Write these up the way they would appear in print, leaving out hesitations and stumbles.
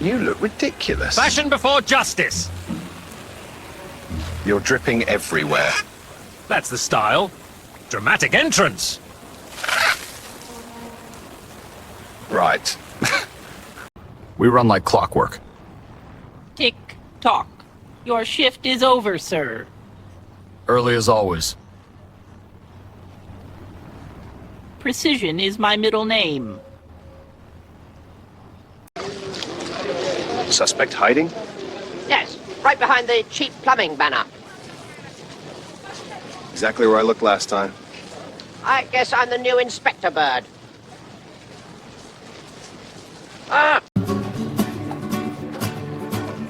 You look ridiculous. Fashion before justice. You're dripping everywhere. That's the style. Dramatic entrance. Right. We run like clockwork. Tick-tock. Your shift is over, sir. Early as always. Precision is my middle name. Suspect hiding? Yes, right behind the cheap plumbing banner. Exactly where I looked last time. I guess I'm the new Inspector Bird. Ah!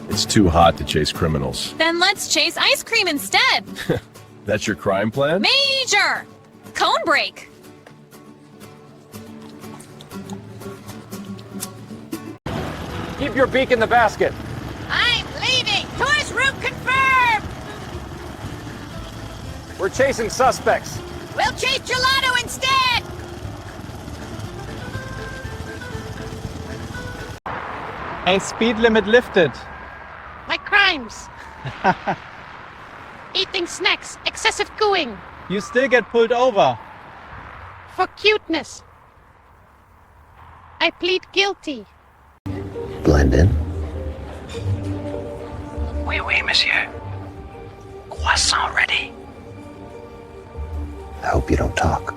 It's too hot to chase criminals. Then let's chase ice cream instead. That's your crime plan? Major! Cone break. Keep your beak in the basket. I'm leaving! Tourist route confirmed! We're chasing suspects. We'll chase gelato instead! Hey, speed limit lifted. My crimes. Eating snacks, excessive gooing, You still get pulled over. for cuteness. I plead guilty. Blend in. Oui, oui, monsieur. Croissant ready. I hope you don't talk.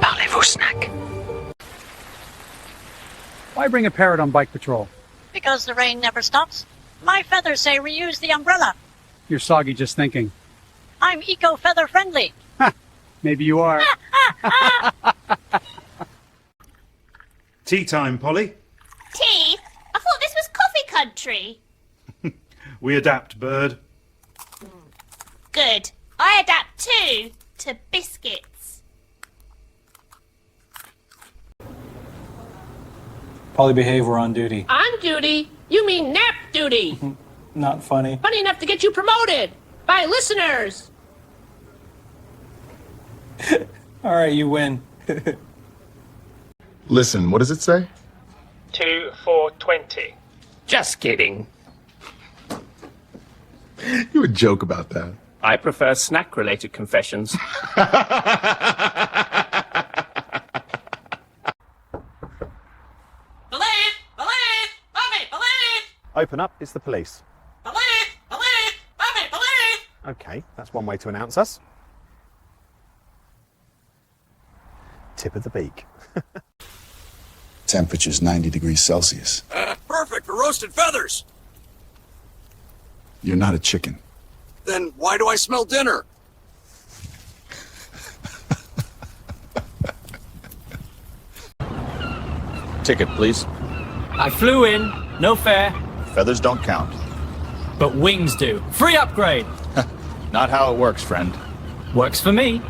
Parlez-vous, snack? Why bring a parrot on bike patrol? Because the rain never stops. My feathers say reuse the umbrella. You're soggy just thinking. I'm eco-feather friendly. Maybe you are. Tea time, Polly. Tea? I thought this was coffee country. We adapt, Bird. Good. I adapt too to biscuits. Polly, behave, we're on duty. On duty? You mean nap duty? Not funny. Funny enough to get you promoted by listeners. All right, you win. Listen, what does it say? 2 for 20. Just kidding. You would joke about that. I prefer snack-related confessions. Open up, it's the police. Okay, that's one way to announce us. Tip of the beak. Temperature's 90 degrees Celsius. Perfect for roasted feathers. You're not a chicken. Then why do I smell dinner? Ticket, please. I flew in, no fare, Feathers don't count. but wings do. Free upgrade. Not how it works, friend. Works for me.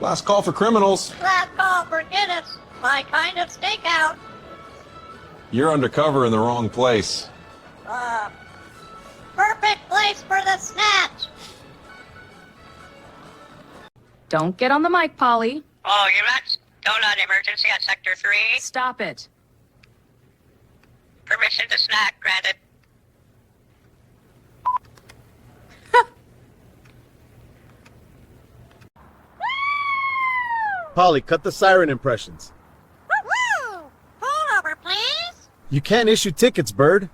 Last call for criminals. Last call for Guinness. My kind of stakeout. You're undercover in the wrong place. Perfect place for the snatch. Don't get on the mic, Polly. Oh, you nuts. Donut emergency at Sector 3. Stop it. Permission to snack granted. Polly, cut the siren impressions. Woo! Pull over, please. You can't issue tickets, Bird.